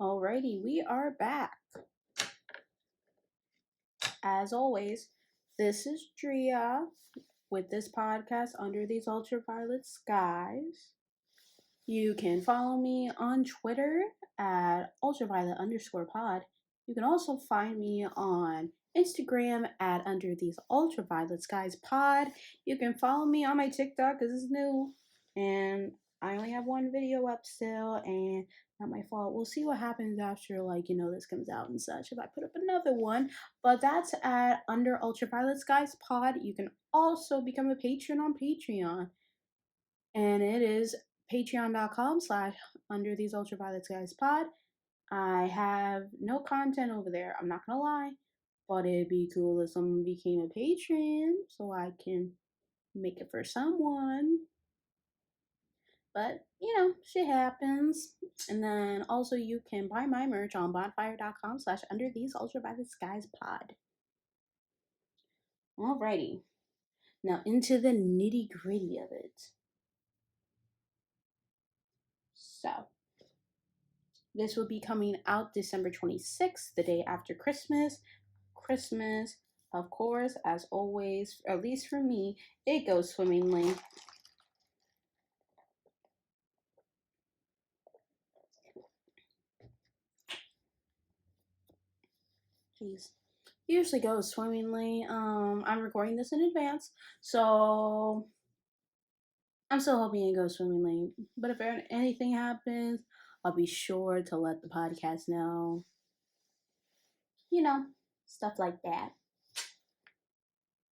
Alrighty, we are back. As always, this is Drea with this podcast Under These Ultraviolet Skies. You can follow me on Twitter at ultraviolet_pod. You can also find me on Instagram at Under These Ultraviolet Skies Pod. You can follow me on my TikTok because it's new and I only have one video up still, and not my fault. We'll see what happens after, this comes out and such if I put up another one. But that's at Under Ultraviolet Skies Pod. You can also become a patron on Patreon, and it is patreon.com/ Under These Ultraviolet Skies Pod. I have no content over there, I'm not gonna lie, but it'd be cool if someone became a patron so I can make it for someone. But, shit happens. And then also you can buy my merch on bonfire.com/ Under These Ultraviolet Skies Pod. Alrighty. Now into the nitty gritty of it. So, this will be coming out December 26th, the day after Christmas. Christmas, of course, as always, at least for me, it goes swimmingly. Jeez. Usually goes swimmingly. I'm recording this in advance, so I'm still hoping it goes swimmingly. But if anything happens, I'll be sure to let the podcast know. Stuff like that.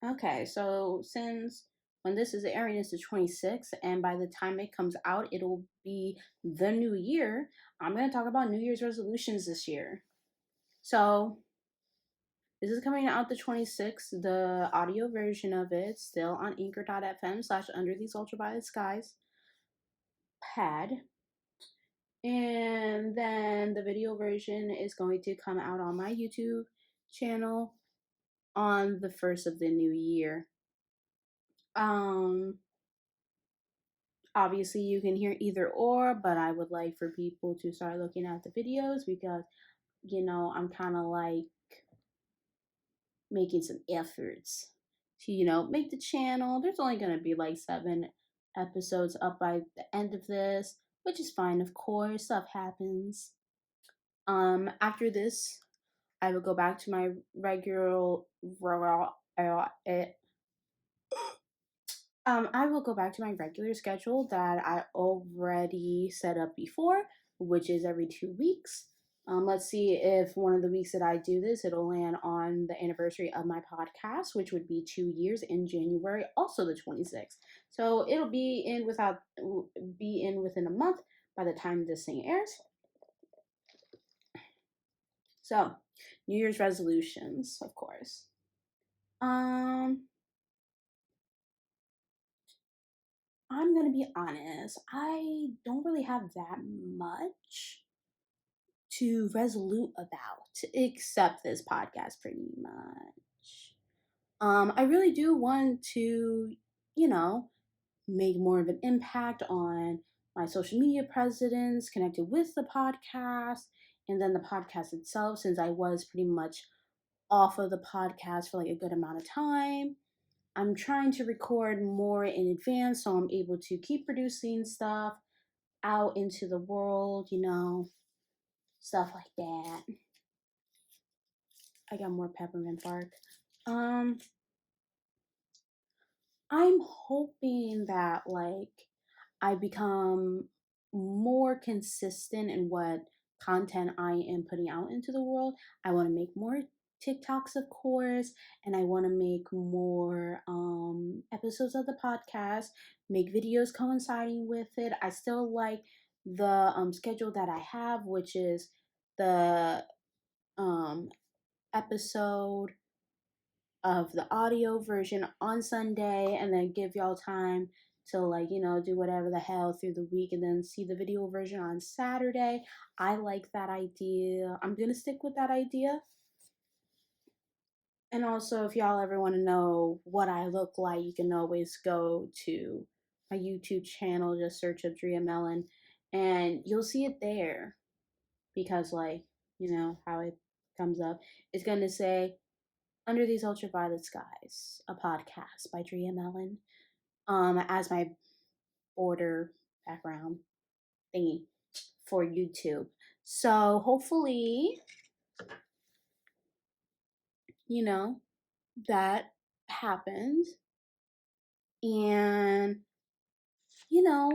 Okay, so since when this is airing, it's the 26th, and by the time it comes out, it'll be the new year. I'm going to talk about New Year's resolutions this year. So, this is coming out the 26th, the audio version of it, still on anchor.fm/ Under These Ultraviolet Skies pad. And then the video version is going to come out on my YouTube channel on the 1st of the new year. Obviously you can hear either or, but I would like for people to start looking at the videos because, I'm kind of like making some efforts to, make the channel. There's only going to be like 7 episodes up by the end of this, which is fine, of course. Stuff happens. After this, I will go back to my regular I will go back to my regular schedule that I already set up before, which is every 2 weeks. Let's see if one of the weeks that I do this, it'll land on the anniversary of my podcast, which would be 2 years in January, also the 26th. So it'll be in within a month by the time this thing airs. So, New Year's resolutions, of course. I'm going to be honest, I don't really have that much to resolute about, except this podcast, pretty much. I really do want to, make more of an impact on my social media presence connected with the podcast, and then the podcast itself, since I was pretty much off of the podcast for like a good amount of time. I'm trying to record more in advance so I'm able to keep producing stuff out into the world, stuff like that. I got more peppermint bark. I'm hoping that I become more consistent in what content I am putting out into the world. I want to make more TikToks, of course, and I want to make more episodes of the podcast, make videos coinciding with it. I still like the schedule that I have, which is the episode of the audio version on Sunday, and then give y'all time to do whatever the hell through the week, and then see the video version on Saturday. I like that idea. I'm gonna stick with that idea. And also, if y'all ever want to know what I look like, you can always go to my YouTube channel, just search up Drea Mellon, and you'll see it there. because, like, how it comes up. It's going to say Under These Ultraviolet Skies, a podcast by Drea Mellon, as my border background thingy for YouTube. So hopefully, that happens. And, you know,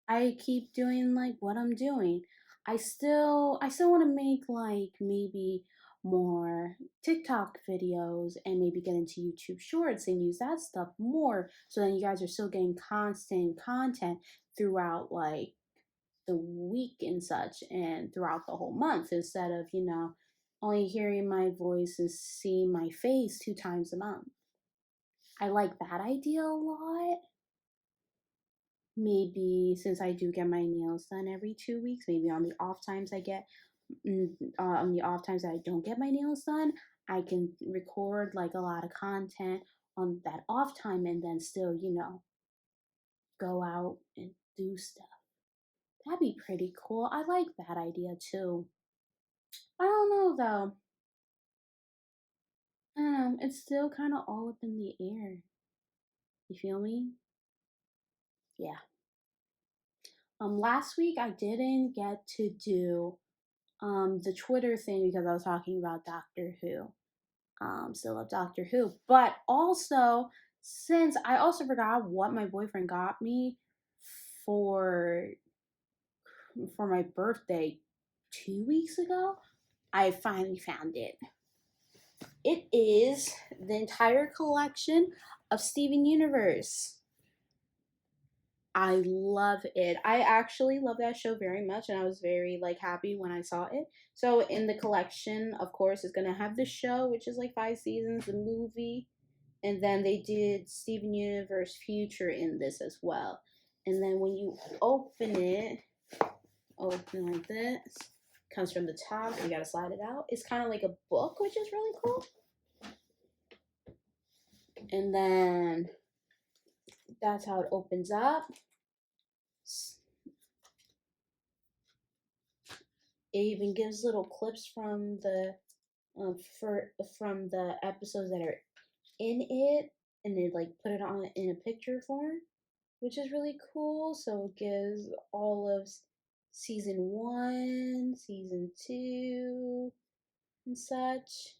I keep doing like what I'm doing. I still want to make like maybe more TikTok videos and maybe get into YouTube Shorts and use that stuff more, so then you guys are still getting constant content throughout like the week and such and throughout the whole month, instead of, only hearing my voice and seeing my face 2 times a month. I like that idea a lot. Maybe since I do get my nails done every 2 weeks, maybe on the off times on the off times that I don't get my nails done, I can record like a lot of content on that off time and then still, go out and do stuff. That'd be pretty cool. I like that idea too. I don't know though. It's still kind of all up in the air. You feel me? Yeah. Last week I didn't get to do the Twitter thing because I was talking about Doctor Who. Still love Doctor Who, but also since I also forgot what my boyfriend got me for my birthday 2 weeks ago, I finally found it. It is the entire collection of Steven Universe. I love it. I actually love that show very much, and I was very like happy when I saw it. So in the collection, of course, is gonna have the show, which is like 5 seasons, the movie, and then they did Steven Universe Future in this as well. And then when you open like this, comes from the top. You gotta slide it out. It's kind of like a book, which is really cool. And then that's how it opens up. It even gives little clips from the from the episodes that are in it, and they like put it on in a picture form, which is really cool. So it gives all of season 1, season 2, and such.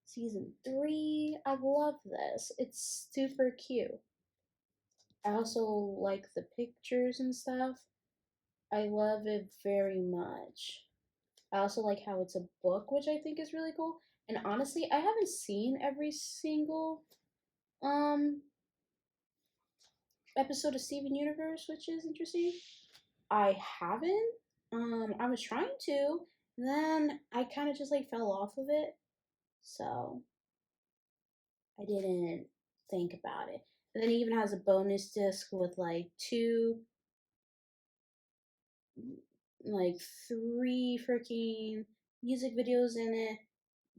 Season 3. I love this. It's super cute. I also like the pictures and stuff. I love it very much. I also like how it's a book, which I think is really cool. And honestly, I haven't seen every single um episode of Steven Universe, which is interesting. I haven't. I was trying to, and then I kind of just like fell off of it. So I didn't think about it. And then it even has a bonus disc with like like 3 freaking music videos in it.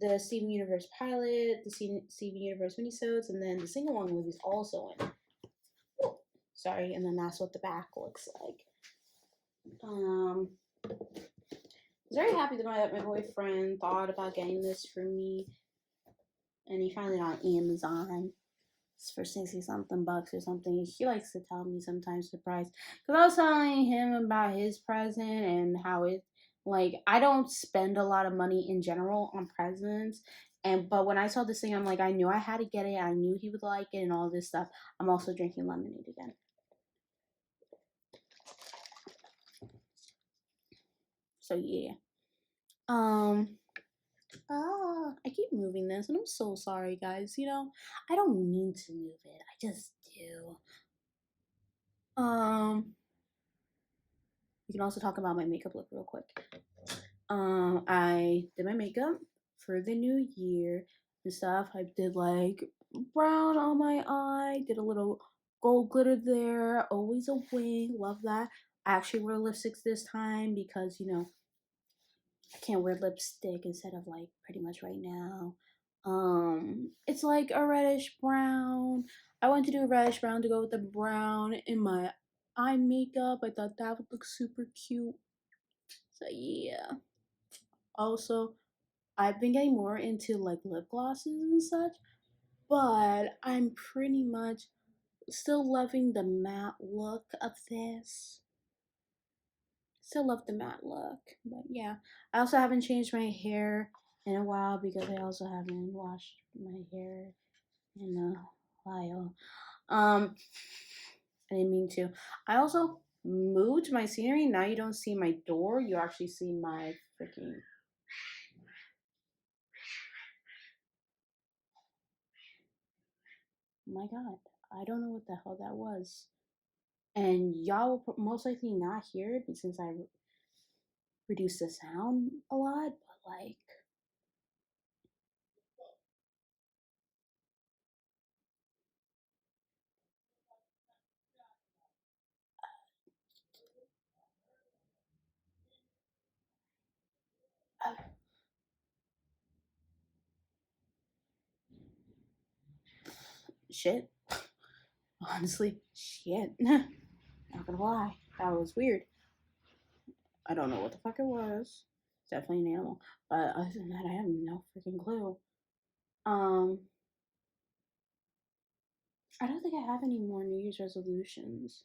The Steven Universe pilot, the Steven Universe minisodes, and then the sing-along movies also in it. Oh, sorry, and then that's what the back looks like. I was very happy that my boyfriend thought about getting this for me, and he found it on Amazon. It's for 60 something bucks or something. He likes to tell me sometimes the price, because I was telling him about his present and how it, like, I don't spend a lot of money in general on presents, but when I saw this thing, I'm like, I knew I had to get it. I knew he would like it and all this stuff. I'm also drinking lemonade again. So yeah. I keep moving this, and I'm so sorry, guys. I don't mean to move it. I just do. We can also talk about my makeup look real quick. I did my makeup for the new year and stuff. I did like brown on my eye, did a little gold glitter there, always a wing, love that. I actually wore lipsticks this time because, I can't wear lipstick instead of like pretty much right now. It's like a reddish brown. I wanted to do a reddish brown to go with the brown in my eye makeup. I thought that would look super cute. So yeah. Also, I've been getting more into like lip glosses and such, but I'm pretty much still loving the matte look of this. Still love the matte look, but yeah. I also haven't changed my hair in a while because I also haven't washed my hair in a while. I didn't mean to. I also moved my scenery. Now you don't see my door. You actually see my freaking. My God, I don't know what the hell that was. And y'all will most likely not hear it since I reduced the sound a lot. But like, uh, shit. Honestly, shit. Not gonna lie, that was weird. I don't know what the fuck it was. Definitely an animal. But other than that, I have no freaking clue. Um, I don't think I have any more New Year's resolutions.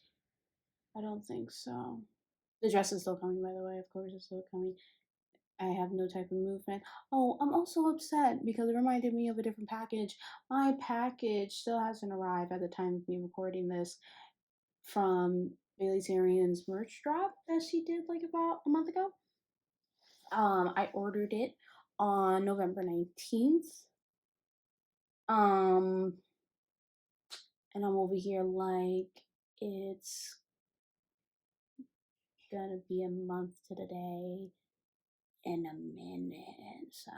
I don't think so. The dress is still coming, by the way. Of course, it's still coming. I have no type of movement. Oh, I'm also upset because it reminded me of a different package. My package still hasn't arrived at the time of me recording this from Bailey Zarian's merch drop that she did like about a month ago. I ordered it on November 19th. Um, and I'm over here like it's gonna be a month to the day in a minute. So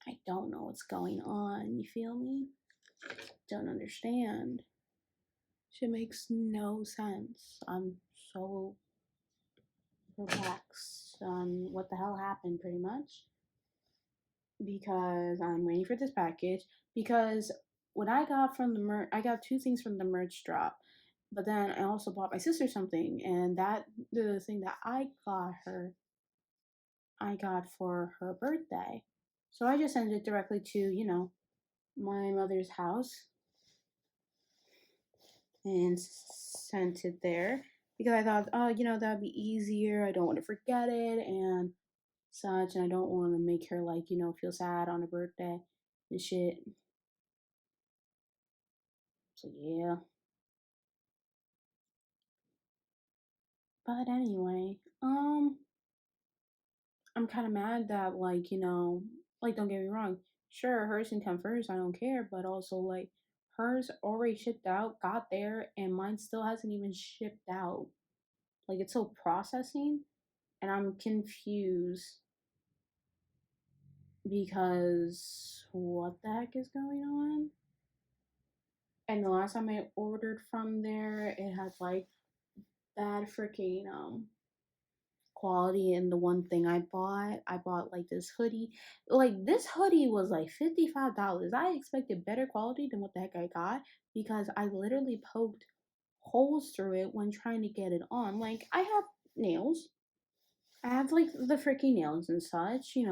I don't know what's going on. You feel me? Don't understand. Shit makes no sense. I'm so perplexed on what the hell happened, pretty much. Because I'm waiting for this package. Because what I got from the merch, I got two things from the merch drop. But then I also bought my sister something, and that the thing that I got for her birthday. So I just sent it directly to, my mother's house and sent it there because I thought, oh, that'd be easier. I don't want to forget it and such, and I don't want to make her like, feel sad on her birthday and shit. So yeah. But anyway, I'm kind of mad that like, like don't get me wrong, sure hers can come first, I don't care, but also like hers already shipped out, got there, and mine still hasn't even shipped out. Like it's still processing, and I'm confused because what the heck is going on? And the last time I ordered from there, it had like bad freaking quality. And the one thing I bought like this hoodie. Like this hoodie was like $55. I expected better quality than what the heck I got because I literally poked holes through it when trying to get it on. Like I have nails. I have like the freaking nails and such, they're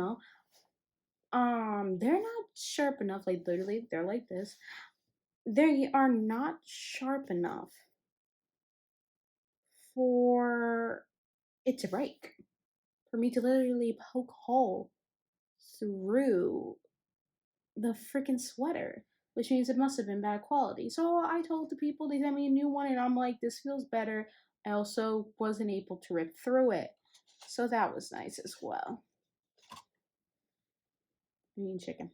not sharp enough, like literally they're like this. They are not sharp enough for it to break, for me to literally poke a hole through the freaking sweater, which means it must have been bad quality. So I told the people, they sent me a new one, and I'm like, this feels better. I also wasn't able to rip through it, so that was nice as well. I mean chicken.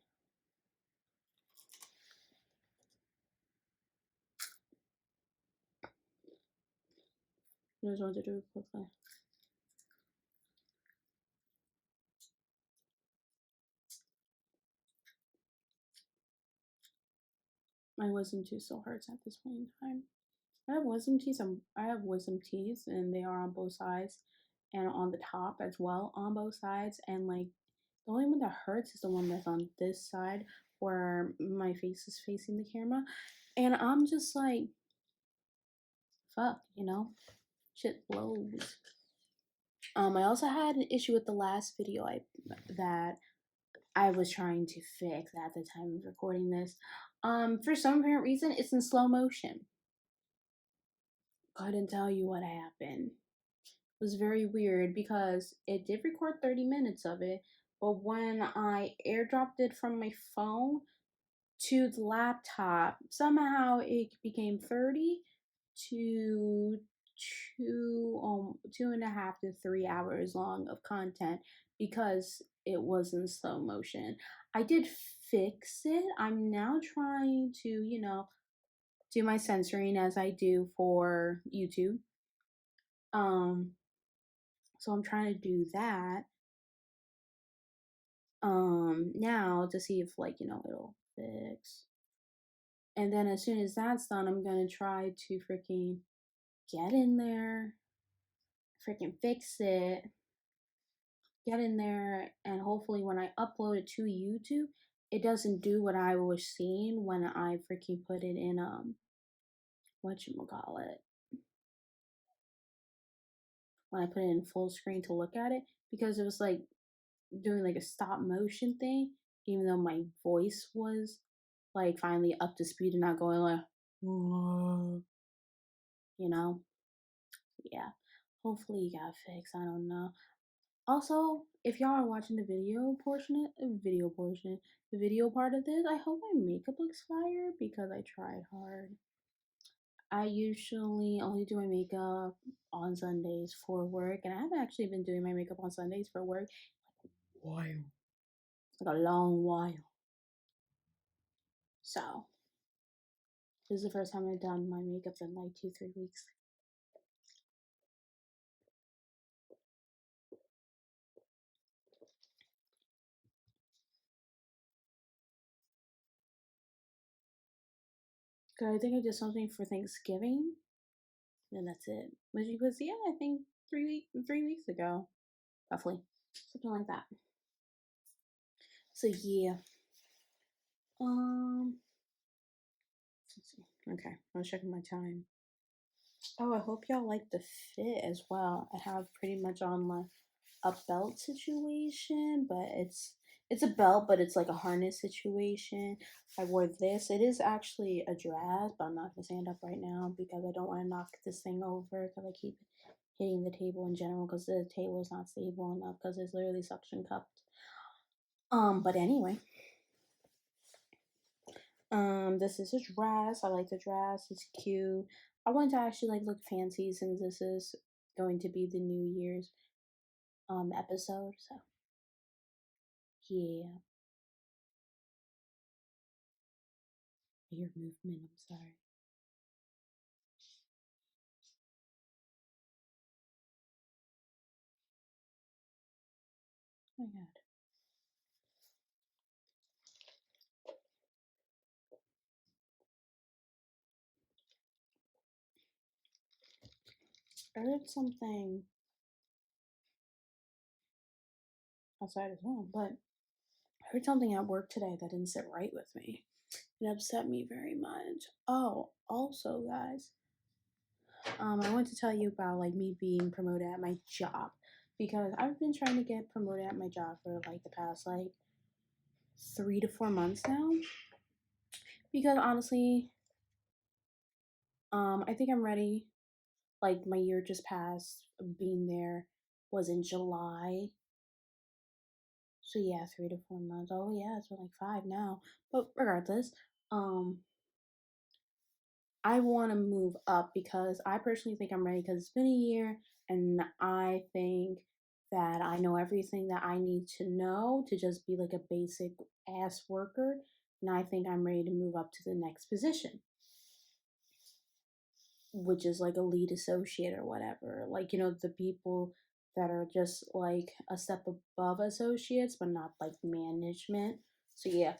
I just wanted to do it quickly. My wisdom tooth still hurts at this point in time. I have wisdom teeth. I have wisdom teeth, and they are on both sides, and on the top as well on both sides. And like the only one that hurts is the one that's on this side, where my face is facing the camera. And I'm just like, fuck, shit blows. I also had an issue with the last video that I was trying to fix at the time of recording this. For some apparent reason, it's in slow motion. Couldn't tell you what happened. It was very weird because it did record 30 minutes of it, but when I airdropped it from my phone to the laptop, somehow it became 30 to 2.5 to 3 hours long of content because it was in slow motion. I did fix it. I'm now trying to, do my censoring as I do for YouTube. So I'm trying to do that now to see if it'll fix. And then as soon as that's done, I'm gonna try to freaking get in there, freaking fix it, get in there, and hopefully when I upload it to YouTube, it doesn't do what I was seeing when I freaking put it in whatchamacallit. When I put it in full screen to look at it, because it was like doing like a stop motion thing, even though my voice was like finally up to speed and not going like, whoa, yeah. Hopefully you got fixed. I don't know. Also, if y'all are watching the video part of this, I hope my makeup looks fire because I tried hard. I usually only do my makeup on Sundays for work, and I haven't actually been doing my makeup on Sundays for work like a long while. So, this is the first time I've done my makeup in like 2-3 weeks. Cause I think I did something for Thanksgiving, and that's it. Which was I think 3 weeks ago, roughly, something like that. So yeah. Let's see. Okay, I was checking my time. Oh, I hope y'all like the fit as well. I have pretty much on a belt situation, but it's a belt, but it's like a harness situation. I wore this. It is actually a dress, but I'm not gonna stand up right now because I don't want to knock this thing over because I keep hitting the table in general because the table is not stable enough because it's literally suction cupped. But anyway. This is a dress. I like the dress. It's cute. I want to actually like look fancy since this is going to be the New Year's episode. So yeah. Ear movement. I'm sorry. Oh my god. I heard something outside as well, but I heard something at work today that didn't sit right with me. It upset me very much. Oh, also, guys, I want to tell you about like me being promoted at my job because I've been trying to get promoted at my job for like the past like 3 to 4 months now. Because honestly, I think I'm ready. Like my year just passed. Being there was in July. So yeah, 3 to 4 months. Oh yeah, it's been like 5 now. But regardless, I want to move up because I personally think I'm ready because it's been a year and I think that I know everything that I need to know to just be like a basic ass worker. And I think I'm ready to move up to the next position, which is like a lead associate or whatever. Like, the people that are just like a step above associates, but not like management. So yeah.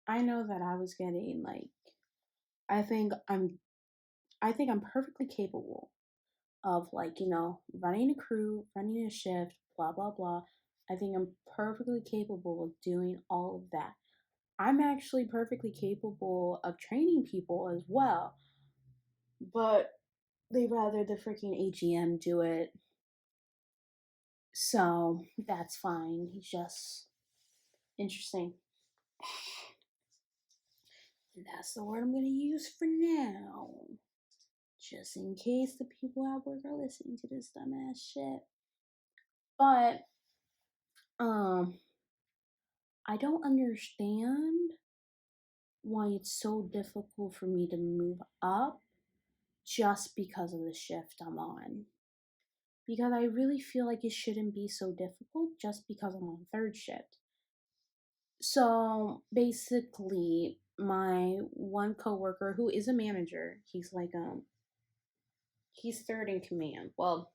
I know that I was getting like I think I'm I think I'm perfectly capable of like, running a crew, running a shift, blah blah blah. I think I'm perfectly capable of doing all of that. I'm actually perfectly capable of training people as well, but they rather the freaking AGM do it. So that's fine. He's just interesting. And that's the word I'm going to use for now. Just in case the people at work are listening to this dumbass shit. But, I don't understand why it's so difficult for me to move up just because of the shift I'm on. Because I really feel like it shouldn't be so difficult just because I'm on third shift. So basically, my one coworker who is a manager, he's third in command. Well,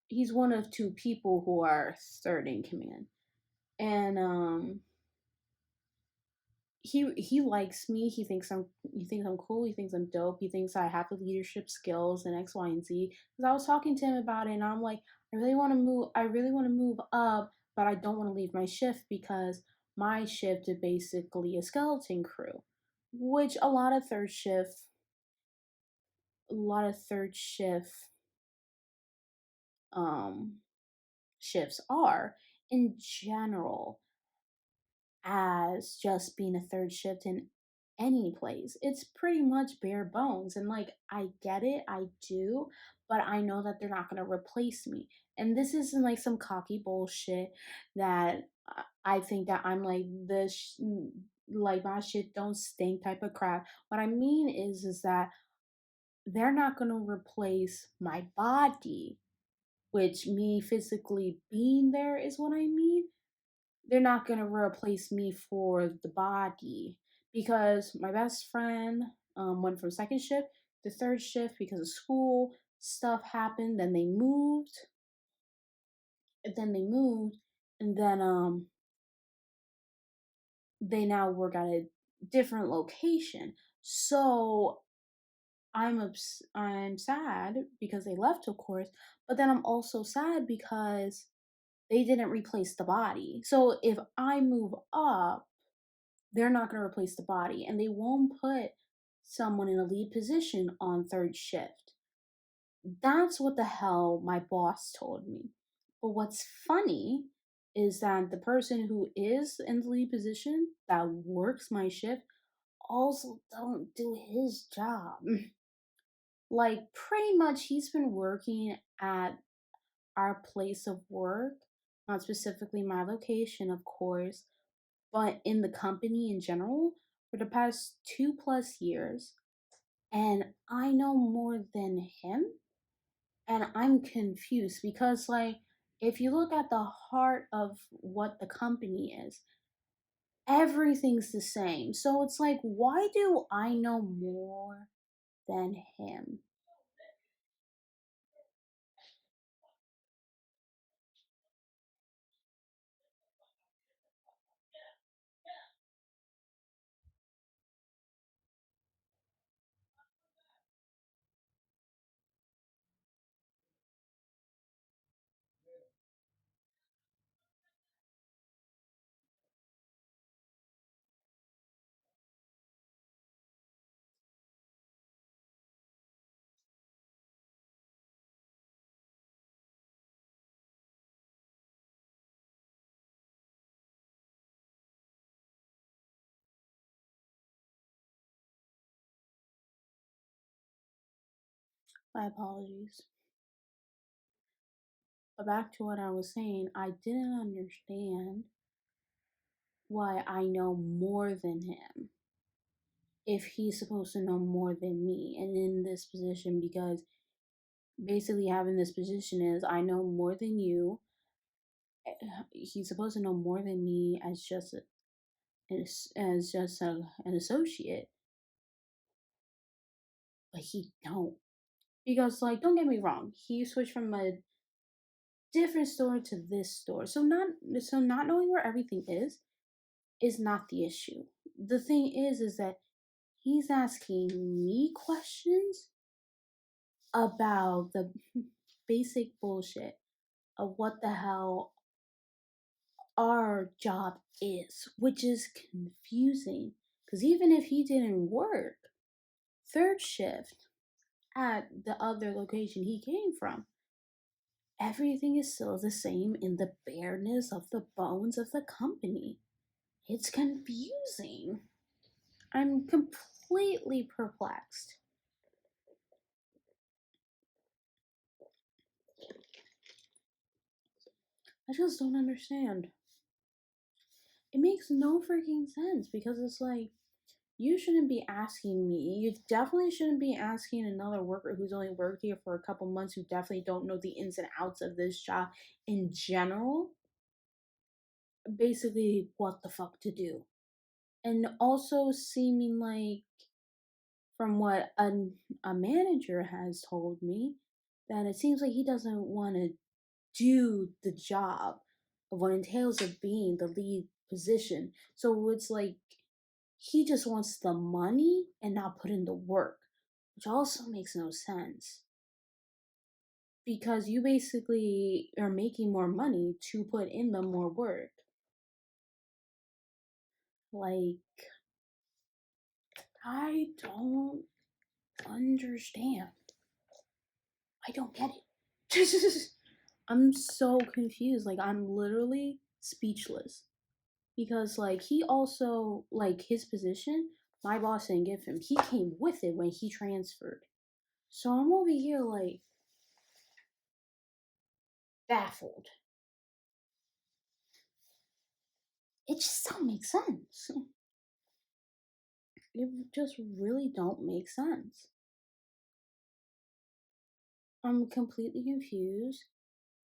he's one of two people who are third in command. And he likes me. He thinks I'm cool. He thinks I'm dope. He thinks I have the leadership skills and X, Y, and Z. Because I was talking to him about it, and I'm like, I really want to move. I really want to move up, but I don't want to leave my shift because my shift is basically a skeleton crew, which a lot of third shift um shifts are in general, as just being a third shift in any place. It's pretty much bare bones. And like, I get it, I do, but I know that they're not going to replace me. And this isn't like some cocky bullshit that I think that I'm like like my shit don't stink type of crap. What I mean is that they're not going to replace my body, which me physically being there is what I mean. They're not going to replace me for the body, because my best friend went from second shift to third shift because of school stuff happened. Then they moved and then they now work at a different location. So I'm sad because they left, of course, but then I'm also sad because they didn't replace the body. So if I move up, they're not going to replace the body, and they won't put someone in a lead position on third shift. That's what the hell my boss told me. But what's funny is that the person who is in the lead position that works my shift also don't do his job. Like, pretty much he's been working at our place of work, not specifically my location, of course, but in the company in general for the past 2+ years. And I know more than him. And I'm confused because, like, if you look at the heart of what the company is, everything's the same. So it's like, why do I know more than him? My apologies. But back to what I was saying, I didn't understand why I know more than him if he's supposed to know more than me and in this position, because basically having this position is I know more than you. He's supposed to know more than me as an associate, but he don't. Because, like, don't get me wrong, he switched from a different store to this store, so not knowing where everything is not the issue. The thing is that he's asking me questions about the basic bullshit of what the hell our job is, which is confusing. Because even if he didn't work third shift at the other location he came from, everything is still the same in the bareness of the bones of the company. It's confusing. I'm completely perplexed. I just don't understand. It makes no freaking sense because it's like, you shouldn't be asking me. You definitely shouldn't be asking another worker who's only worked here for a couple months, who definitely don't know the ins and outs of this job in general, basically what the fuck to do. And also seeming like, from what a manager has told me, that it seems like he doesn't want to do the job of what entails of being the lead position. So it's like he just wants the money and not put in the work, which also makes no sense. Because you basically are making more money to put in the more work. Like, I don't understand. I don't get it. I'm so confused. Like, I'm literally speechless. Because, like, he also, like, his position, my boss didn't give him. He came with it when he transferred. So I'm over here, like, baffled. It just don't make sense. It just really don't make sense. I'm completely confused,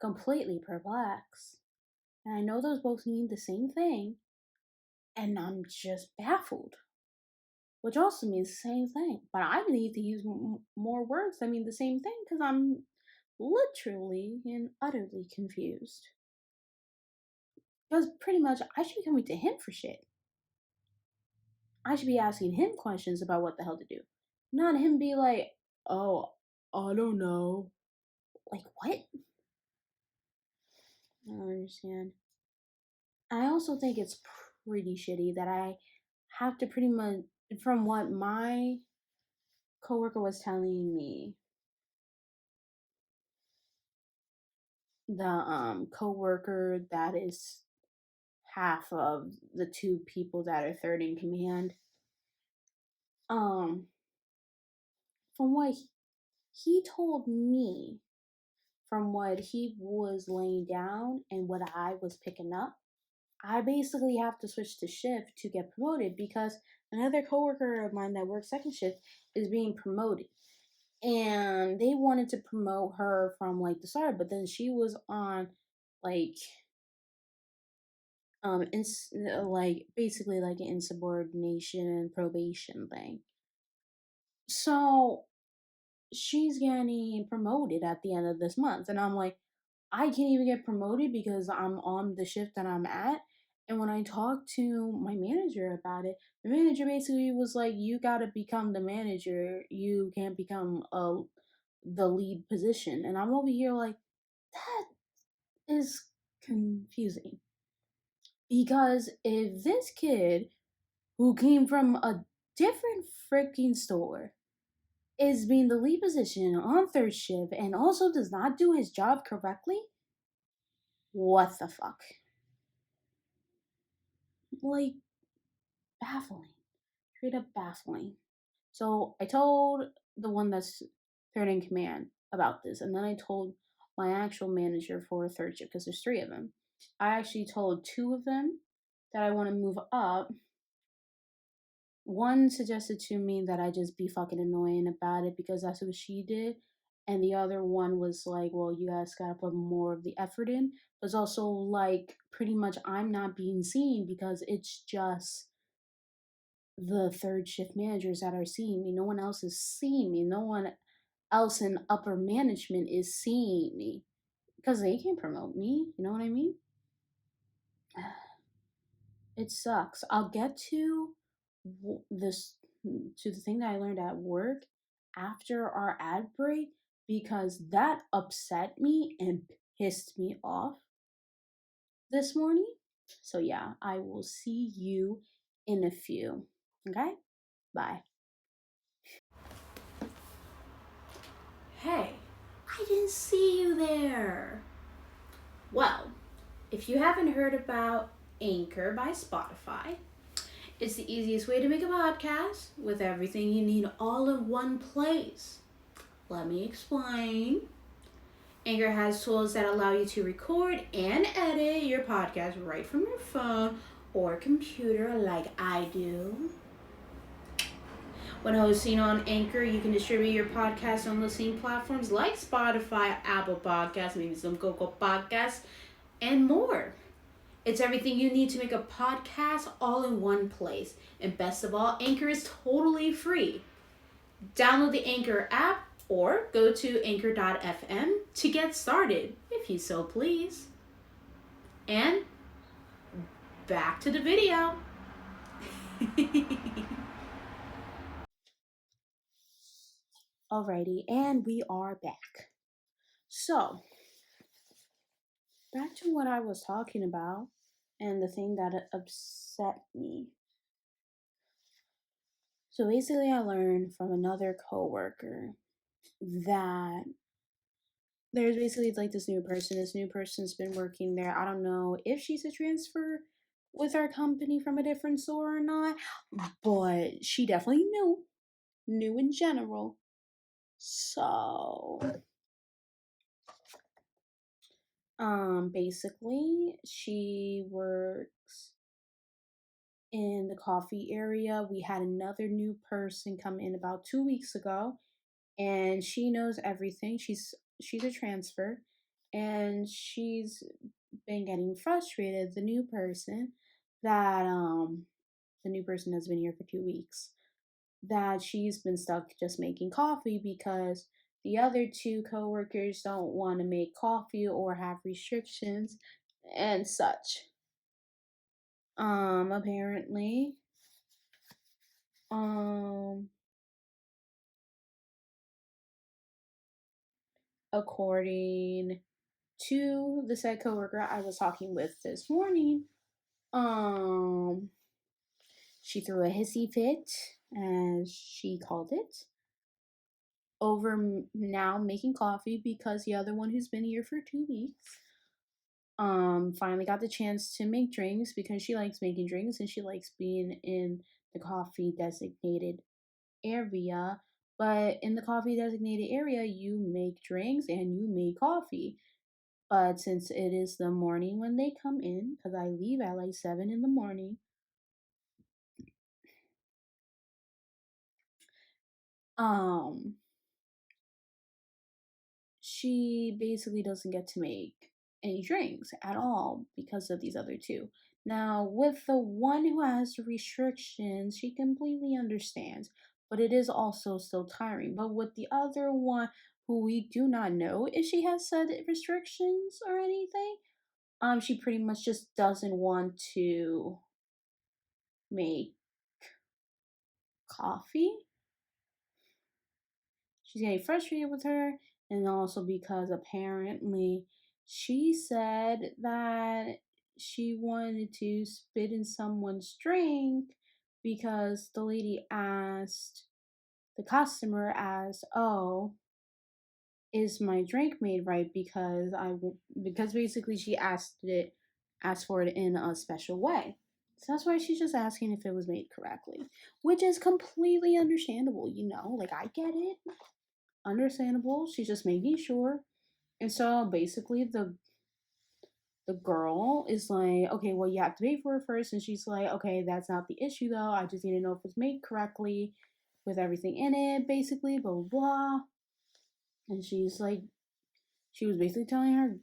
completely perplexed. And I know those both mean the same thing, and I'm just baffled, which also means the same thing. But I need to use more words that mean the same thing because I'm literally and utterly confused. Because pretty much I should be coming to him for shit. I should be asking him questions about what the hell to do. Not him be like, oh, I don't know. Like, what? I don't understand. I also think it's pretty shitty that I have to pretty much, from what my coworker was telling me, the coworker that is half of the two people that are third in command, um, from what he told me, from what he was laying down and what I was picking up, I basically have to switch to shift to get promoted because another coworker of mine that works second shift is being promoted. And they wanted to promote her from like the start, but then she was on like like basically like an insubordination and probation thing. So she's getting promoted at the end of this month. And I'm like, I can't even get promoted because I'm on the shift that I'm at. And when I talked to my manager about it, the manager basically was like, "You gotta become the manager. You can't become the lead position." And I'm over here like, that is confusing. Because if this kid who came from a different freaking store is being the lead position on third shift and also does not do his job correctly, what the fuck? Like, baffling. Straight up baffling. So I told the one that's third in command about this, and then I told my actual manager for third shift because there's three of them. I actually told two of them that I want to move up. One suggested to me that I just be fucking annoying about it because that's what she did. And the other one was like, well, you guys gotta put more of the effort in. But it's also like, pretty much, I'm not being seen because it's just the third shift managers that are seeing me. No one else is seeing me. No one else in upper management is seeing me because they can promote me. You know what I mean? It sucks. I'll get to this to the thing that I learned at work after our ad break because that upset me and pissed me off this morning. So yeah, I will see you in a few. Okay? Bye. Hey, I didn't see you there. Well, if you haven't heard about Anchor by Spotify, it's the easiest way to make a podcast with everything you need all in one place. Let me explain. Anchor has tools that allow you to record and edit your podcast right from your phone or computer, like I do. When hosting on Anchor, you can distribute your podcast on listening platforms like Spotify, Apple Podcasts, maybe some Google Podcasts, and more. It's everything you need to make a podcast all in one place. And best of all, Anchor is totally free. Download the Anchor app or go to anchor.fm to get started, if you so please. And back to the video. Alrighty, and we are back. So, back to what I was talking about and the thing that upset me. So basically, I learned from another coworker that there's basically like this new person. This new person's been working there. I don't know if she's a transfer with our company from a different store or not, but she definitely knew in general. So, basically, she works in the coffee area. We had another new person come in about 2 weeks ago, and she knows everything. She's a transfer, and she's been getting frustrated. The new person has been here for 2 weeks. That she's been stuck just making coffee because the other two coworkers don't want to make coffee or have restrictions and such. Apparently, um, according to the said coworker I was talking with this morning, um, she threw a hissy fit, as she called it, over now making coffee because the other one who's been here for 2 weeks finally got the chance to make drinks because she likes making drinks and she likes being in the coffee designated area. But in the coffee designated area, you make drinks and you make coffee. But since it is the morning when they come in, because I leave at like 7 in the morning, um, she basically doesn't get to make any drinks at all because of these other two. Now, with the one who has restrictions, she completely understands, but it is also still tiring. But with the other one, who we do not know if she has said restrictions or anything, she pretty much just doesn't want to make coffee. She's getting frustrated with her, and also because apparently she said that she wanted to spit in someone's drink because the lady asked the customer as, "Oh, is my drink made right?" Because basically she asked for it in a special way. So that's why she's just asking if it was made correctly, which is completely understandable. Like I get it, understandable. She's just making sure. And so basically the girl is like, okay, well, you have to pay for it first. And she's like, okay, that's not the issue though. I just need to know if it's made correctly with everything in it, basically, blah, blah, blah. And she's like, she was basically telling her,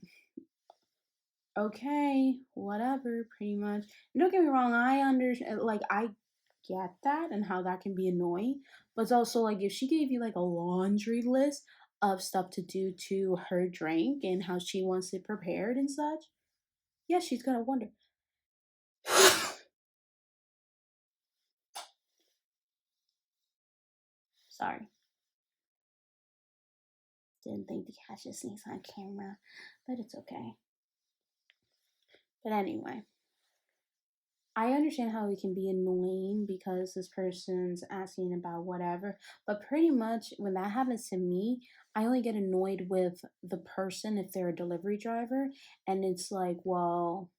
okay, whatever, pretty much. And don't get me wrong, I understand, like, I get that and how that can be annoying. But it's also like, if she gave you like a laundry list of stuff to do to her drink and how she wants it prepared and such, yeah, she's gonna wonder. Sorry. Didn't think to catch this sneeze on camera, but it's okay. But anyway, I understand how it can be annoying because this person's asking about whatever, but pretty much when that happens to me, I only get annoyed with the person if they're a delivery driver. And it's like, well,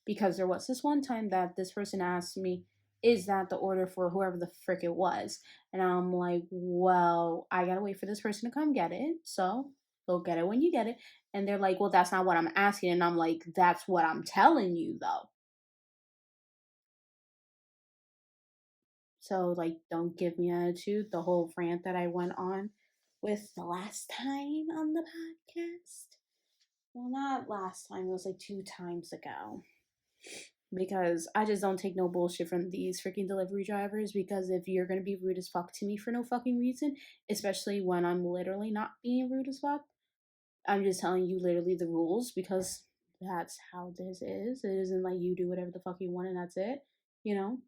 because there was this one time that this person asked me, is that the order for whoever the frick it was? And I'm like, well, I gotta wait for this person to come get it. So go get it when you get it. And they're like, well, that's not what I'm asking. And I'm like, that's what I'm telling you, though. So, like, don't give me attitude. The whole rant that I went on with the last time on the podcast. Well, not last time, it was like 2 times ago. Because I just don't take no bullshit from these freaking delivery drivers. Because if you're gonna be rude as fuck to me for no fucking reason, especially when I'm literally not being rude as fuck, I'm just telling you literally the rules because that's how this is. It isn't like you do whatever the fuck you want and that's it, you know?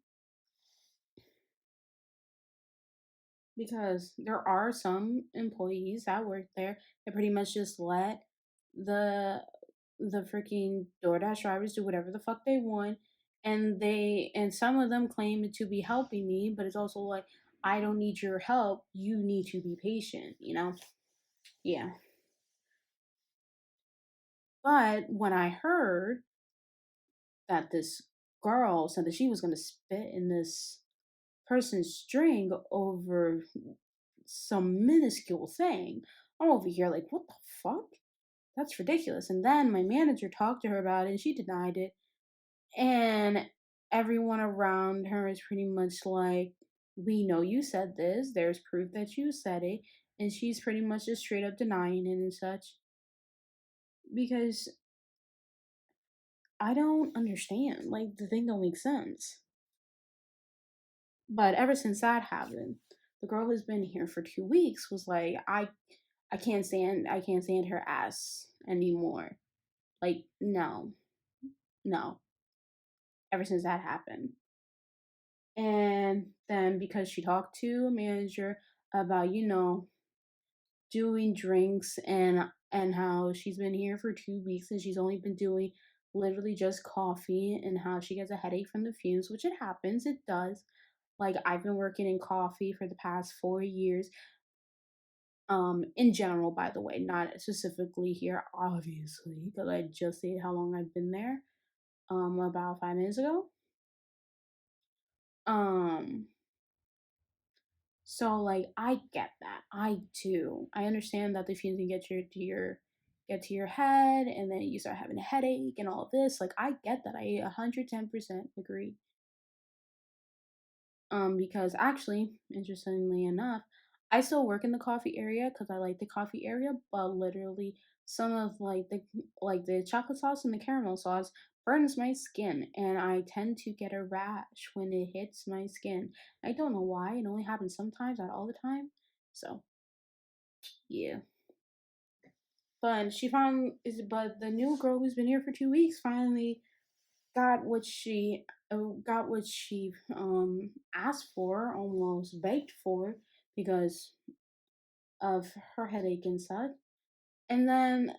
Because there are some employees that work there that pretty much just let the the freaking DoorDash drivers do whatever the fuck they want, and some of them claim to be helping me, but it's also like I don't need your help. You need to be patient, you know? Yeah. But when I heard that this girl said that she was going to spit in this person's drink over some minuscule thing, I'm over here like, what the fuck? That's ridiculous. And then my manager talked to her about it and she denied it. And everyone around her is pretty much like, we know you said this. There's proof that you said it. And she's pretty much just straight up denying it and such. Because I don't understand. Like, the thing don't make sense. But ever since that happened, the girl who's been here for 2 weeks was like, I can't stand her ass anymore. Like, no, no. Ever since that happened. And then because she talked to a manager about, doing drinks and how she's been here for 2 weeks and she's only been doing literally just coffee and how she gets a headache from the fumes, which it happens, it does. Like I've been working in coffee for the past 4 years. In general, by the way, not specifically here, obviously, because I just said how long I've been there. About 5 minutes ago. Um, So like I get that. I do. I understand that the fumes can get to your head and then you start having a headache and all of this. Like I get that. I 110% agree. Because actually, interestingly enough, I still work in the coffee area because I like the coffee area, but literally some of like the chocolate sauce and the caramel sauce burns my skin and I tend to get a rash when it hits my skin. I don't know why. It only happens sometimes, not all the time. So yeah. But the new girl who's been here for 2 weeks finally got what she asked for, almost begged for, because of her headache and such. And then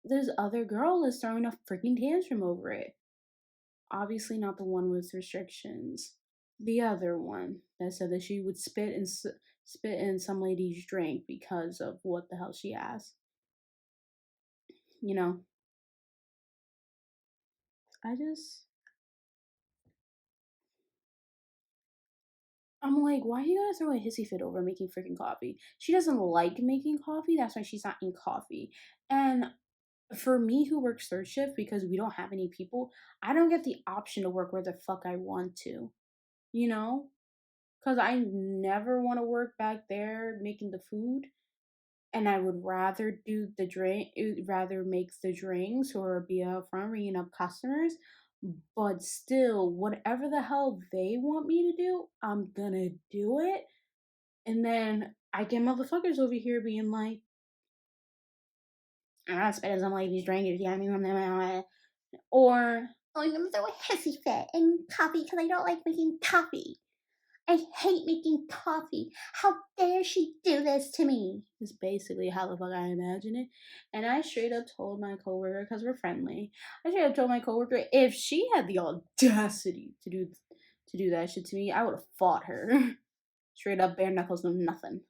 this other girl is throwing a freaking tantrum over it. Obviously, not the one with restrictions. The other one that said that she would spit in some lady's drink because of what the hell she asked. You know, I just I'm like, why you gotta throw a hissy fit over making freaking coffee? She doesn't like making coffee. That's why she's not in coffee. And for me, who works third shift because we don't have any people, I don't get the option to work where the fuck I want to. You know, because I never want to work back there making the food, and I would rather rather make the drinks or be up front ringing up customers. But still, whatever the hell they want me to do, I'm gonna do it. And then I get motherfuckers over here being like, I spit some lady's drink, yeah, I mean, or oh, I'm gonna throw a hissy fit in coffee because I don't like making coffee. I hate making coffee. How dare she do this to me? Is basically how the fuck I imagine it. And I straight up told my coworker, because we're friendly, I straight up told my coworker if she had the audacity to do that shit to me, I would have fought her. Straight up bare knuckles, no nothing.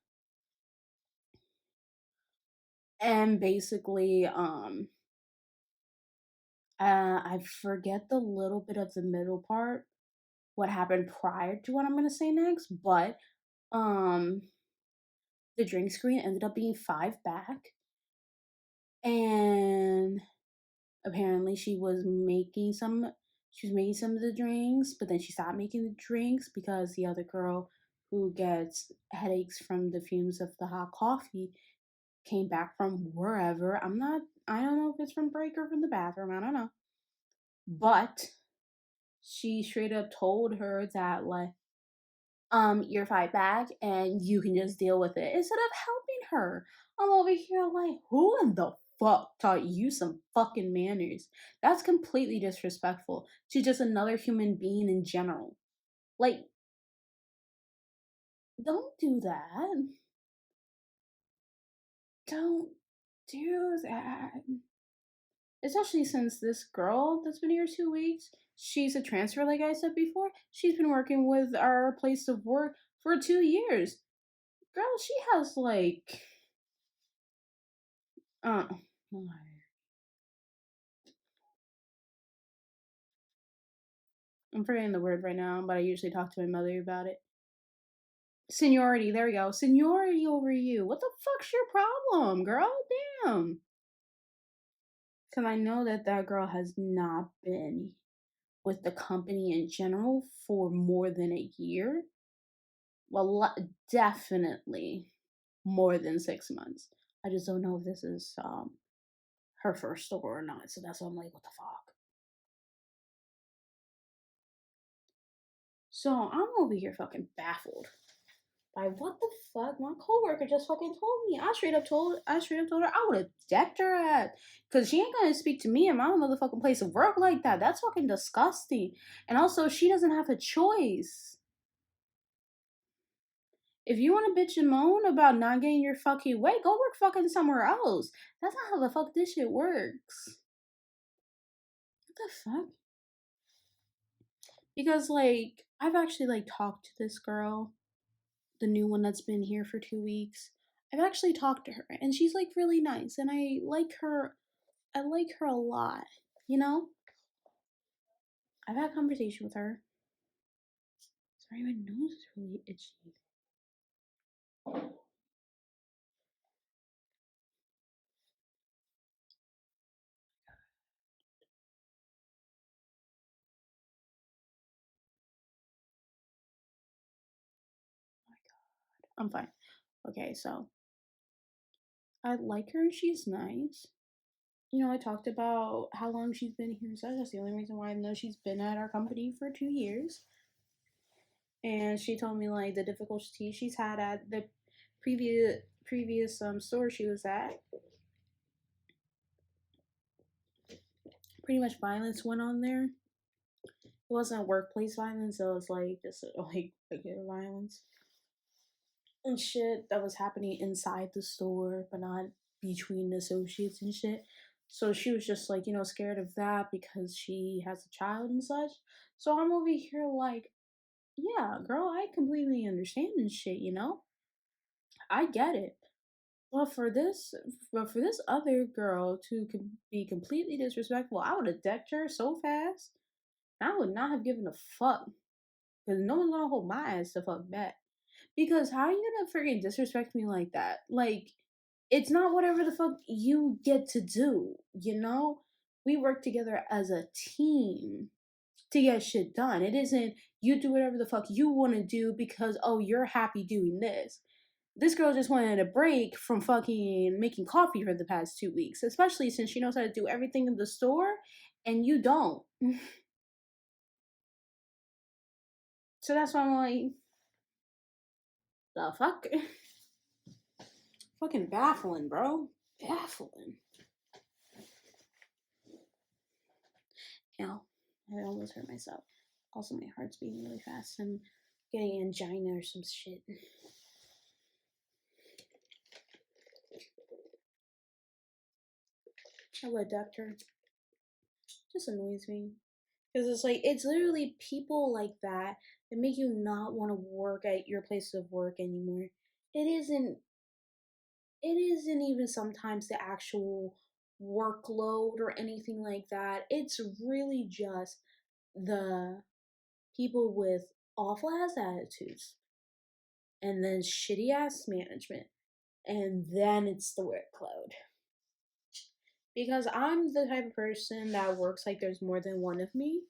And basically, I forget the little bit of the middle part, what happened prior to what I'm gonna say next, but um, the drink screen ended up being 5 back, and apparently she was making some of the drinks, but then she stopped making the drinks because the other girl who gets headaches from the fumes of the hot coffee came back from wherever. I don't know if it's from break or from the bathroom, I don't know. But she straight up told her that, like, you're 5 back and you can just deal with it instead of helping her. I'm over here like, who in the fuck taught you some fucking manners? That's completely disrespectful to just another human being in general. Like, don't do that. Don't do that. Especially since this girl that's been here 2 weeks, she's a transfer, like I said before. She's been working with our place of work for 2 years. Girl, she has like uh I'm forgetting the word right now, but I usually talk to my mother about it. Seniority, there we go. Seniority over you. What the fuck's your problem, girl? Damn. Because I know that that girl has not been with the company in general for more than a year. Well, definitely more than 6 months. I just don't know if this is her first store or not. So that's why I'm like, what the fuck? So I'm over here fucking baffled by what the fuck my coworker just fucking told me. I straight up told her I would have decked her at, cause she ain't gonna speak to me in my motherfucking place of work like that. That's fucking disgusting. And also, she doesn't have a choice. If you want to bitch and moan about not getting your fucking way, go work fucking somewhere else. That's not how the fuck this shit works. What the fuck? Because like I've actually like talked to this girl, the new one that's been here for 2 weeks. I've actually talked to her and she's like really nice and I like her. I like her a lot, you know? I've had a conversation with her. Sorry, my nose is really itchy. I'm fine. Okay, so I like her. She's nice. You know, I talked about how long she's been here, so that's the only reason why I know she's been at our company for 2 years. And she told me like the difficulty she's had at the previous store she was at. Pretty much violence went on there. It wasn't workplace violence, it was like just like regular violence and shit that was happening inside the store, but not between associates and shit. So she was just like, you know, scared of that because she has a child and such. So I'm over here like, yeah, girl, I completely understand and shit, you know? I get it. But for this other girl to be completely disrespectful, I would have decked her so fast. I would not have given a fuck. Because no one's gonna hold my ass the fuck back. Because how are you gonna freaking disrespect me like that? Like, it's not whatever the fuck you get to do, you know? We work together as a team to get shit done. It isn't you do whatever the fuck you want to do because, oh, you're happy doing this. This girl just wanted a break from fucking making coffee for the past 2 weeks, especially since she knows how to do everything in the store and you don't. So that's why I'm like, the fuck? Fucking baffling, bro. Baffling. Ew. I almost hurt myself. Also, my heart's beating really fast, and getting angina or some shit. Hello, doctor. Just annoys me. Because it's like, it's literally people like that that make you not want to work at your place of work anymore. It isn't, it isn't even sometimes the actual workload or anything like that. It's really just the people with awful ass attitudes and then shitty ass management. And then it's the workload. Because I'm the type of person that works like there's more than one of me.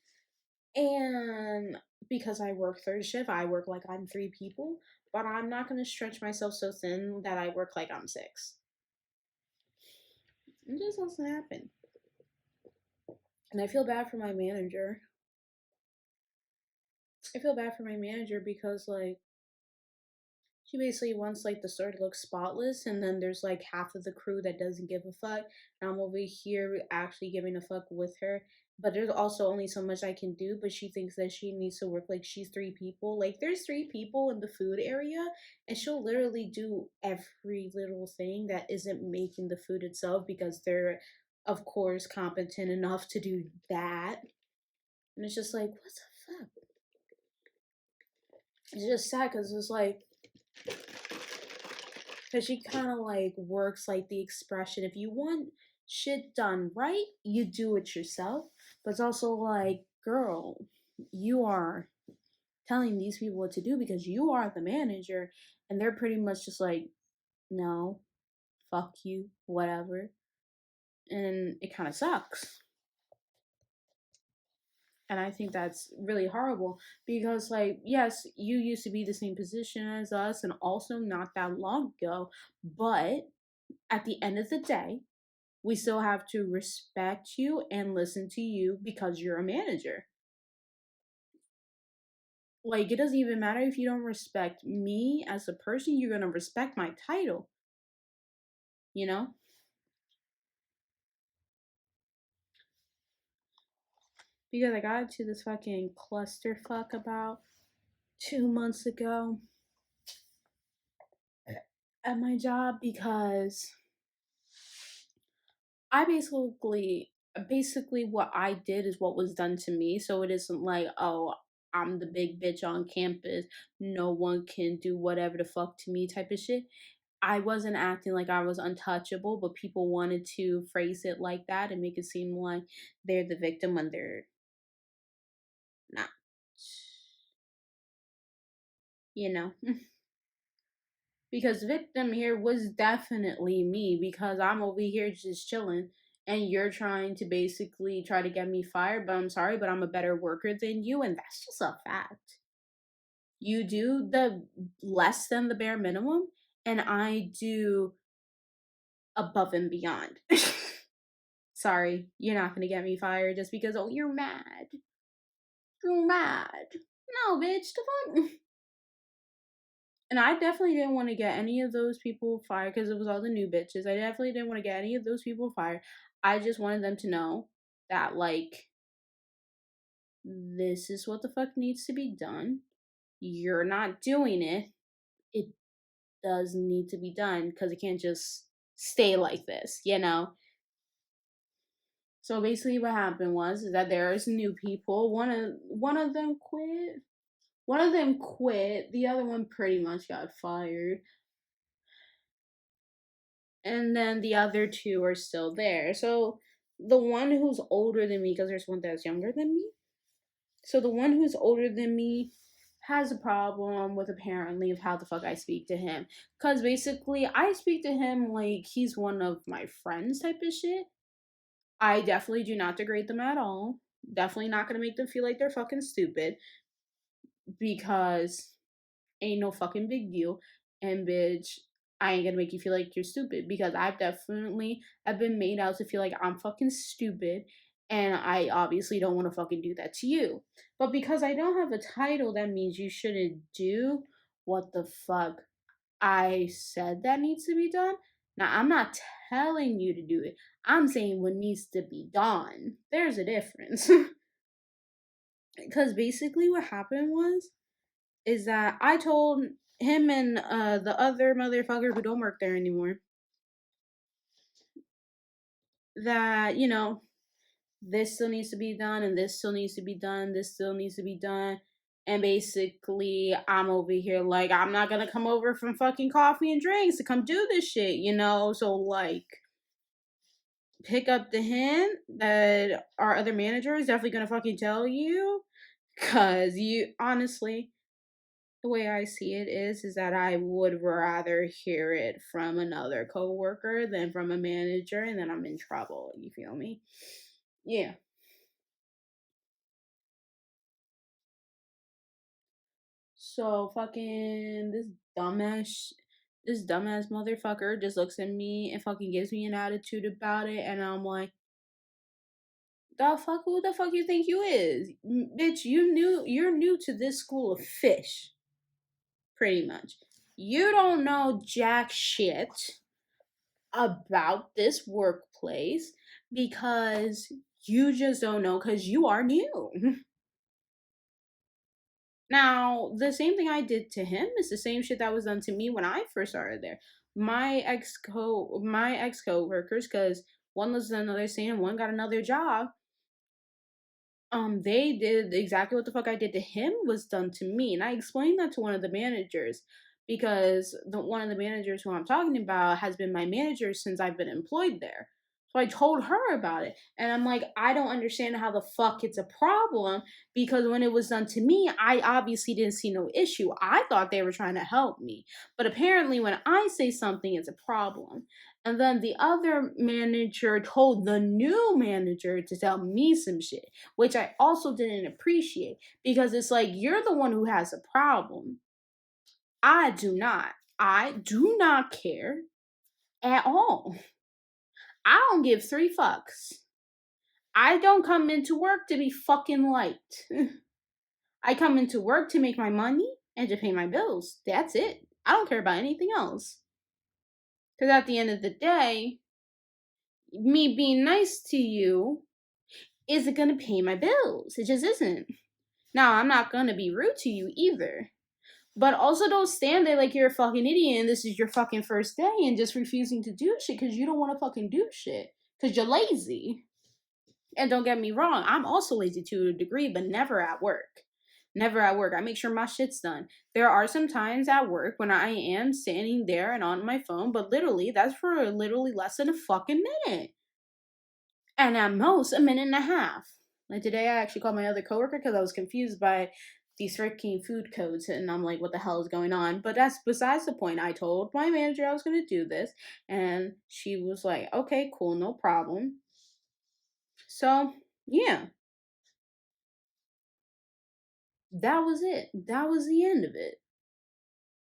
And because I work third shift, I work like I'm three people. But I'm not going to stretch myself so thin that I work like I'm six. It just doesn't happen. And I feel bad for my manager. I feel bad for my manager because, like, she basically wants like the store to look spotless, and then there's like half of the crew that doesn't give a fuck. And I'm over here actually giving a fuck with her. But there's also only so much I can do. But she thinks that she needs to work like she's three people. Like there's three people in the food area, and she'll literally do every little thing that isn't making the food itself because they're, of course, competent enough to do that. And it's just like, what the fuck? It's just sad because it's like, because she kind of like works like the expression, if you want shit done right, you do it yourself. But it's also like, girl, you are telling these people what to do because you are the manager, and they're pretty much just like, no, fuck you, whatever. And it kind of sucks. And I think that's really horrible because, like, yes, you used to be the same position as us and also not that long ago, but at the end of the day, we still have to respect you and listen to you because you're a manager. Like, it doesn't even matter if you don't respect me as a person, you're gonna respect my title, you know? Because I got into this fucking clusterfuck about 2 months ago at my job because I basically what I did is what was done to me. So it isn't like, oh, I'm the big bitch on campus. No one can do whatever the fuck to me type of shit. I wasn't acting like I was untouchable, but people wanted to phrase it like that and make it seem like they're the victim when they're not. You know? Because victim here was definitely me because I'm over here just chilling and you're trying to basically try to get me fired, but I'm sorry, but I'm a better worker than you, and that's just a fact. You do the less than the bare minimum, and I do above and beyond. Sorry, you're not gonna get me fired just because, oh, you're mad. You're mad. No, bitch, the fuck? And I definitely didn't want to get any of those people fired because it was all the new bitches. I definitely didn't want to get any of those people fired. I just wanted them to know that, like, this is what the fuck needs to be done. You're not doing it. It does need to be done because it can't just stay like this, you know? So basically what happened was is that there's new people. One of them quit. One of them quit. The other one pretty much got fired. And then the other two are still there. So the one who's older than me, because there's one that's younger than me. So the one who's older than me has a problem with apparently of how the fuck I speak to him. Cause basically I speak to him like he's one of my friends type of shit. I definitely do not degrade them at all. Definitely not gonna make them feel like they're fucking stupid. Because ain't no fucking big deal. And bitch, I ain't gonna make you feel like you're stupid because I've been made out to feel like I'm fucking stupid, and I obviously don't want to fucking do that to you. But because I don't have a title, that means you shouldn't do what the fuck I said that needs to be done. Now I'm not telling you to do it. I'm saying what needs to be done. There's a difference. Because basically what happened was is that I told him and the other motherfucker who don't work there anymore that, you know, this still needs to be done and this still needs to be done, this still needs to be done. And basically, I'm over here like, I'm not gonna come over from fucking coffee and drinks to come do this shit, you know? So, like, pick up the hint that our other manager is definitely gonna fucking tell you. Cause you, honestly, the way I see it is that I would rather hear it from another coworker than from a manager, and then I'm in trouble. You feel me? Yeah. So fucking this dumbass motherfucker just looks at me and fucking gives me an attitude about it, and I'm like, the fuck? Who the fuck you think you is, bitch? You're new to this school of fish, pretty much. You don't know jack shit about this workplace because you just don't know because you are new. Now, the same thing I did to him is the same shit that was done to me when I first started there. My ex coworkers, because one was another scene and one got another job, they did exactly what the fuck I did to him was done to me. And I explained that to one of the managers because the one of the managers who I'm talking about has been my manager since I've been employed there. So I told her about it. And I'm like, I don't understand how the fuck it's a problem because when it was done to me, I obviously didn't see no issue. I thought they were trying to help me. But apparently, when I say something, it's a problem. And then the other manager told the new manager to tell me some shit, which I also didn't appreciate because it's like you're the one who has a problem. I do not. I do not care at all. I don't give three fucks. I don't come into work to be fucking liked. I come into work to make my money and to pay my bills. That's it. I don't care about anything else. Because at the end of the day, me being nice to you isn't going to pay my bills. It just isn't. Now, I'm not going to be rude to you either. But also don't stand there like you're a fucking idiot and this is your fucking first day and just refusing to do shit because you don't want to fucking do shit. Because you're lazy. And don't get me wrong, I'm also lazy to a degree, but never at work. Never at work. I make sure my shit's done. There are some times at work when I am standing there and on my phone, but literally, that's for literally less than a fucking minute. And at most, a minute and a half. Like today, I actually called my other coworker because I was confused by these freaking food codes, and I'm like, what the hell is going on? But that's besides the point. I told my manager I was going to do this, and she was like, okay, cool, no problem. So, yeah, that was it. That was the end of it.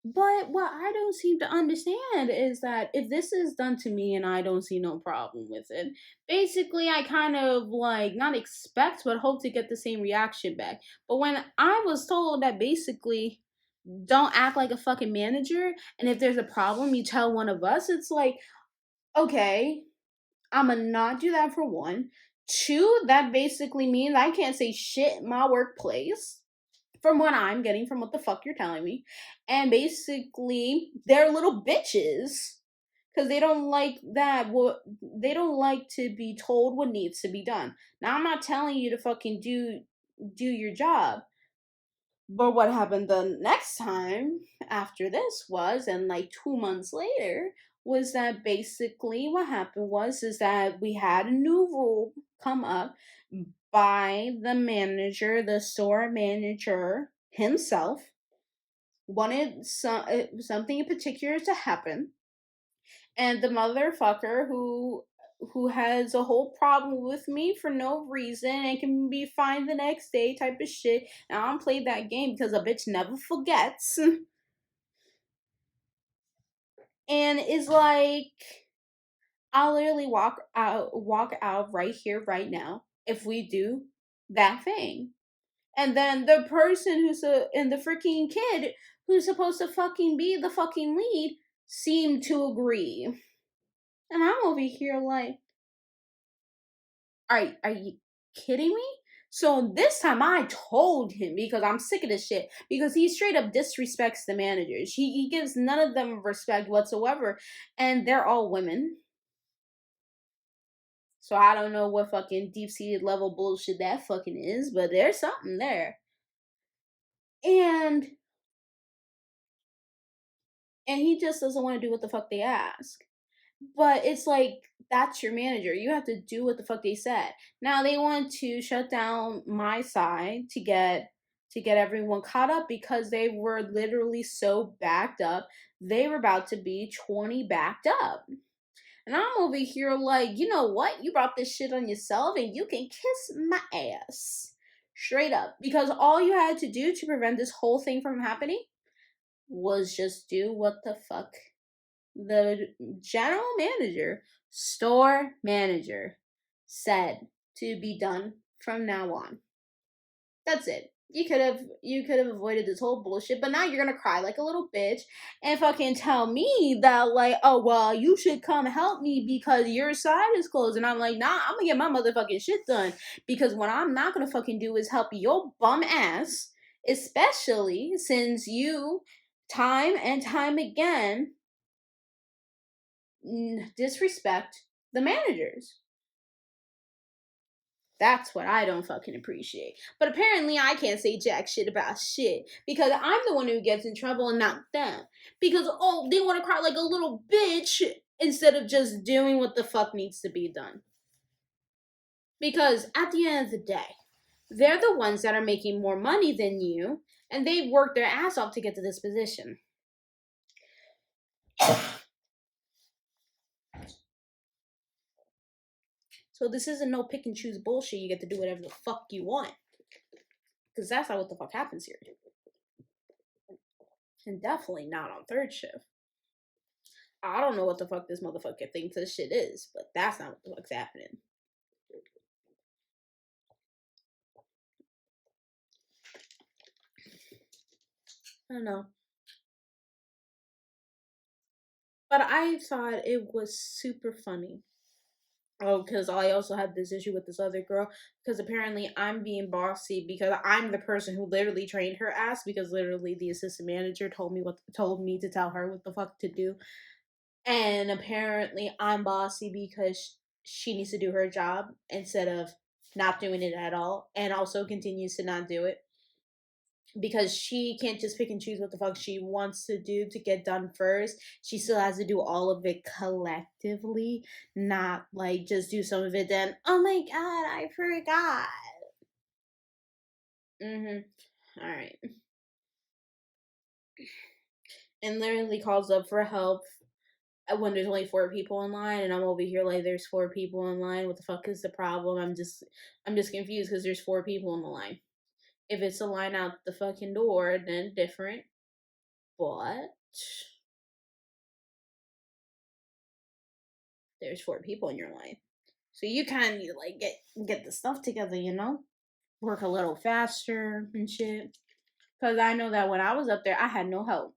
But what I don't seem to understand is that if this is done to me and I don't see no problem with it, basically I kind of like not expect but hope to get the same reaction back. But when I was told that basically don't act like a fucking manager and if there's a problem you tell one of us, it's like, okay, I'm gonna not do that for one. Two, that basically means I can't say shit in my workplace from what I'm getting from what the fuck you're telling me. And basically, they're little bitches because they don't like that. What they don't like to be told what needs to be done. Now, I'm not telling you to fucking do your job. But what happened the next time after this was, and like 2 months later, was that basically what happened was is that we had a new rule come up by the manager, the store manager himself, wanted something in particular to happen, and the motherfucker who has a whole problem with me for no reason and can be fine the next day type of shit. And I don't play that game because a bitch never forgets. And is like, I'll literally walk out right here, right now, if we do that thing. And then the person and the freaking kid who's supposed to fucking be the fucking lead seemed to agree. And I'm over here like, are you kidding me? So this time I told him because I'm sick of this shit. Because he straight up disrespects the managers. He gives none of them respect whatsoever. And they're all women. So I don't know what fucking deep seated level bullshit that fucking is, but there's something there. And he just doesn't want to do what the fuck they ask. But it's like that's your manager. You have to do what the fuck they said. Now they want to shut down my side to get everyone caught up because they were literally so backed up. They were about to be 20 backed up. And I'm over here like, you know what? You brought this shit on yourself and you can kiss my ass. Straight up. Because all you had to do to prevent this whole thing from happening was just do what the fuck the general manager, store manager, said to be done from now on. That's it. You could have avoided this whole bullshit, but now you're gonna cry like a little bitch and fucking tell me that like, oh well, you should come help me because your side is closed. And I'm like, nah, I'm gonna get my motherfucking shit done. Because what I'm not gonna fucking do is help your bum ass, especially since you time and time again disrespect the managers. That's what I don't fucking appreciate. But apparently I can't say jack shit about shit because I'm the one who gets in trouble and not them. Because, oh, they want to cry like a little bitch instead of just doing what the fuck needs to be done. Because at the end of the day, they're the ones that are making more money than you and they've worked their ass off to get to this position. So this isn't no pick and choose bullshit. You get to do whatever the fuck you want. Because that's not what the fuck happens here. And definitely not on third shift. I don't know what the fuck this motherfucker thinks this shit is, but that's not what the fuck's happening. I don't know. But I thought it was super funny. Oh, because I also had this issue with this other girl. Because apparently I'm being bossy because I'm the person who literally trained her ass. Because literally the assistant manager told me to tell her what the fuck to do. And apparently I'm bossy because she needs to do her job instead of not doing it at all, and also continues to not do it because she can't just pick and choose what the fuck she wants to do to get done first. She still has to do all of it collectively, not like just do some of it then, oh my god, I forgot. All right. And literally calls up for help when there's only 4 people in line, and I'm over here like there's 4 people in line. What the fuck is the problem? I'm just confused because there's 4 people in the line. If it's a line out the fucking door, then different. But there's 4 people in your line, so you kind of need to like get the stuff together, you know, work a little faster and shit. Because I know that when I was up there, I had no help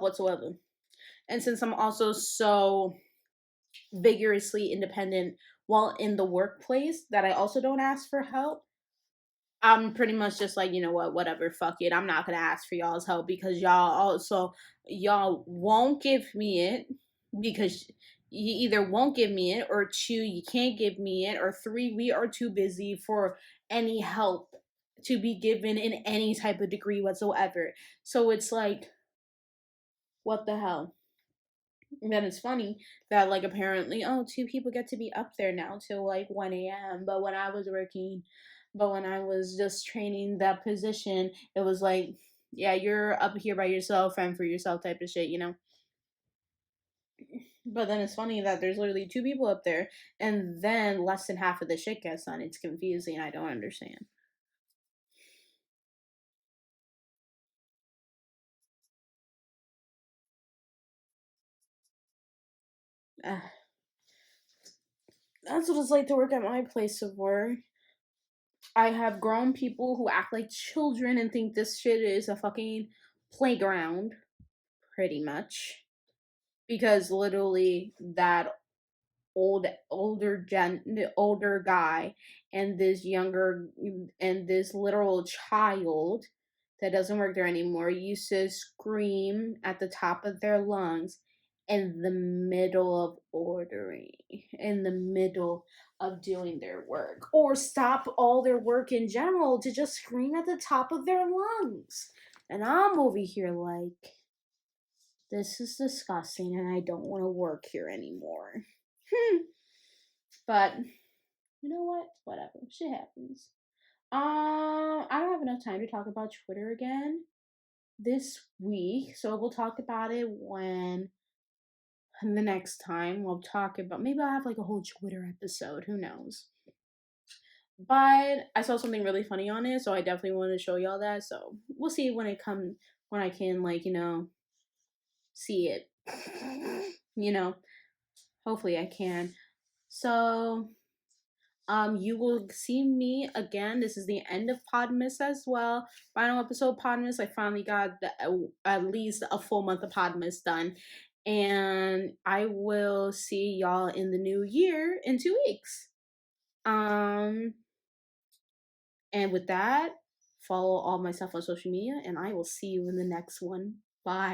whatsoever. And since I'm also so vigorously independent while in the workplace that I also don't ask for help, I'm pretty much just like, you know what, whatever, fuck it. I'm not gonna ask for y'all's help because y'all won't give me it because you either won't give me it, or 2, you can't give me it, or 3, we are too busy for any help to be given in any type of degree whatsoever. So it's like, what the hell? And then it's funny that like apparently, oh, 2 people get to be up there now till like 1 a.m. But when I was just training that position, it was like, yeah, you're up here by yourself and for yourself type of shit, you know. But then it's funny that there's literally 2 people up there, and then less than half of the shit gets done. It's confusing. I don't understand. Uh, that's what it's like to work at my place of work. I have grown people who act like children and think this shit is a fucking playground, pretty much. Because literally, that older guy and this younger and this literal child that doesn't work there anymore used to scream at the top of their lungs in the middle of ordering, in the middle of doing their work, or stop all their work in general to just scream at the top of their lungs. And I'm over here like, this is disgusting and I don't want to work here anymore. But you know what? Whatever. Shit happens. I don't have enough time to talk about Twitter again this week, so we'll talk about it when the next time we'll talk about, maybe I'll have like a whole Twitter episode, who knows. But I saw something really funny on it, so I definitely wanted to show y'all that. So we'll see when I can, like, see it. Hopefully I can. So you will see me again. This is the end of Podmas as well. Final episode Podmas. I finally got at least a full month of Podmas done. And I will see y'all in the new year in 2 weeks. And with that, follow all my stuff on social media, and I will see you in the next one. Bye.